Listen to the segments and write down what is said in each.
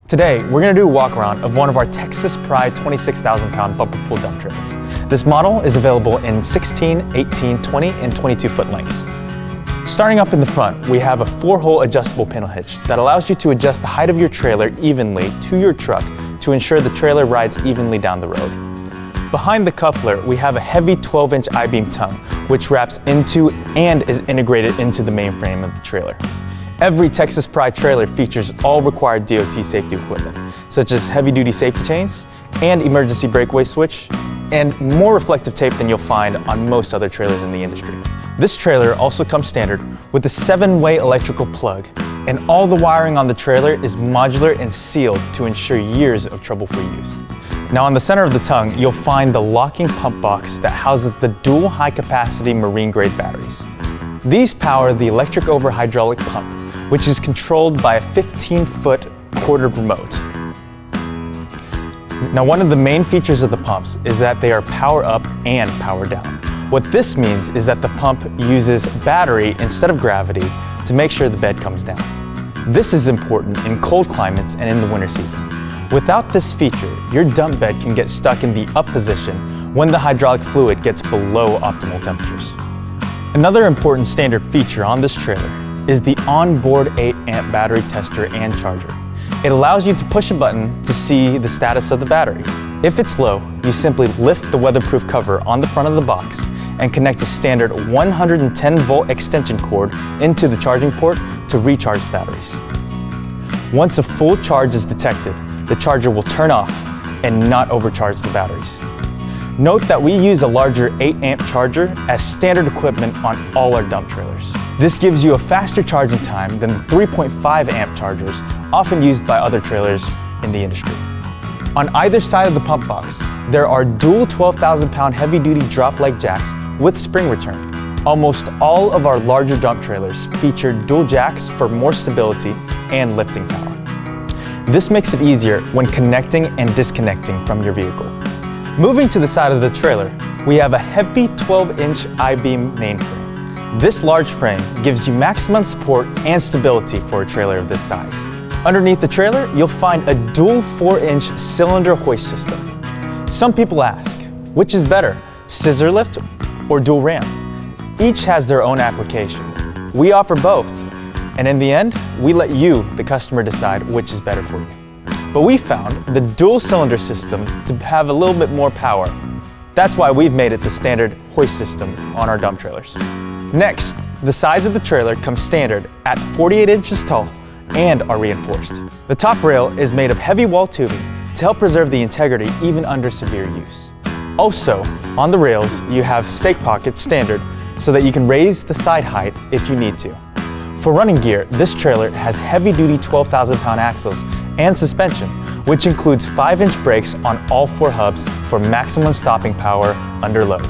Today, we're going to do a walk around of one of our Texas Pride 26,000-pound bumper pull dump trailers. This model is available in 16, 18, 20, and 22-foot lengths. Starting up in the front, we have a 4-hole adjustable panel hitch that allows you to adjust the height of your trailer evenly to your truck to ensure the trailer rides evenly down the road. Behind the coupler, we have a heavy 12-inch I-beam tongue, which wraps into and is integrated into the main frame of the trailer. Every Texas Pride trailer features all required DOT safety equipment, such as heavy-duty safety chains and emergency breakaway switch, and more reflective tape than you'll find on most other trailers in the industry. This trailer also comes standard with a 7-way electrical plug, and all the wiring on the trailer is modular and sealed to ensure years of trouble-free use. Now on the center of the tongue, you'll find the locking pump box that houses the dual high-capacity marine-grade batteries. These power the electric over hydraulic pump, which is controlled by a 15-foot quartered remote. Now one of the main features of the pumps is that they are power up and power down. What this means is that the pump uses battery instead of gravity to make sure the bed comes down. This is important in cold climates and in the winter season. Without this feature, your dump bed can get stuck in the up position when the hydraulic fluid gets below optimal temperatures. Another important standard feature on this trailer is the onboard 8-amp battery tester and charger. It allows you to push a button to see the status of the battery. If it's low, you simply lift the weatherproof cover on the front of the box and connect a standard 110-volt extension cord into the charging port to recharge the batteries. Once a full charge is detected, the charger will turn off and not overcharge the batteries. Note that we use a larger 8-amp charger as standard equipment on all our dump trailers. This gives you a faster charging time than the 3.5-amp chargers often used by other trailers in the industry. On either side of the pump box, there are dual 12,000-pound heavy-duty drop leg jacks with spring return. Almost all of our larger dump trailers feature dual jacks for more stability and lifting power. This makes it easier when connecting and disconnecting from your vehicle. Moving to the side of the trailer, we have a heavy 12-inch I-beam mainframe. This large frame gives you maximum support and stability for a trailer of this size. Underneath the trailer, you'll find a dual 4-inch cylinder hoist system. Some people ask, which is better, scissor lift or dual ram? Each has their own application. We offer both, and in the end, we let you, the customer, decide which is better for you. But we found the dual cylinder system to have a little bit more power. That's why we've made it the standard hoist system on our dump trailers. Next, the sides of the trailer come standard at 48 inches tall and are reinforced. The top rail is made of heavy wall tubing to help preserve the integrity even under severe use. Also, on the rails, you have stake pockets standard so that you can raise the side height if you need to. For running gear, this trailer has heavy-duty 12,000-pound axles and suspension, which includes 5-inch brakes on all 4 hubs for maximum stopping power under load.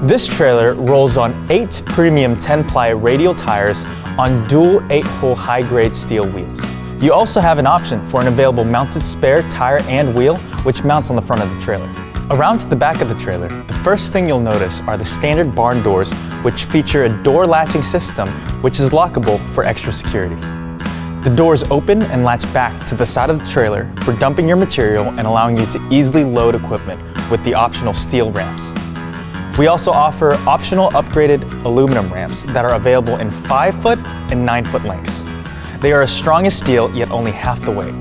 This trailer rolls on 8 premium 10-ply radial tires on dual 8-hole high-grade steel wheels. You also have an option for an available mounted spare tire and wheel, which mounts on the front of the trailer. Around to the back of the trailer, the first thing you'll notice are the standard barn doors, which feature a door latching system which is lockable for extra security. The doors open and latch back to the side of the trailer for dumping your material and allowing you to easily load equipment with the optional steel ramps. We also offer optional upgraded aluminum ramps that are available in 5-foot and 9-foot lengths. They are as strong as steel, yet only half the weight.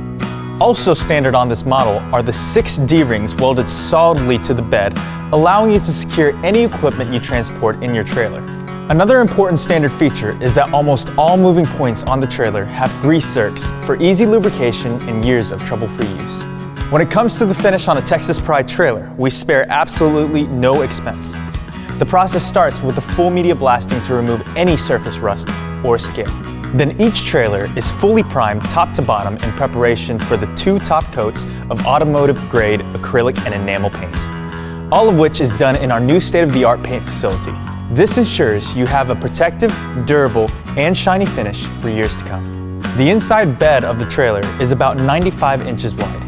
Also standard on this model are the 6 D-rings welded solidly to the bed, allowing you to secure any equipment you transport in your trailer. Another important standard feature is that almost all moving points on the trailer have grease zerks for easy lubrication and years of trouble-free use. When it comes to the finish on a Texas Pride trailer, we spare absolutely no expense. The process starts with a full media blasting to remove any surface rust or scale. Then each trailer is fully primed top to bottom in preparation for the 2 top coats of automotive-grade acrylic and enamel paint, all of which is done in our new state-of-the-art paint facility. This ensures you have a protective, durable, and shiny finish for years to come. The inside bed of the trailer is about 95 inches wide.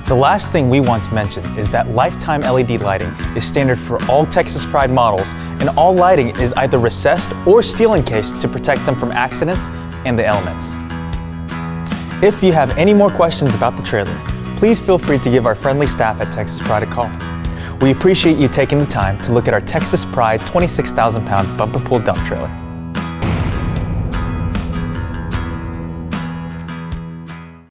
The last thing we want to mention is that lifetime LED lighting is standard for all Texas Pride models, and all lighting is either recessed or steel encased to protect them from accidents and the elements. If you have any more questions about the trailer, please feel free to give our friendly staff at Texas Pride a call. We appreciate you taking the time to look at our Texas Pride 26,000-pound bumper pull dump trailer.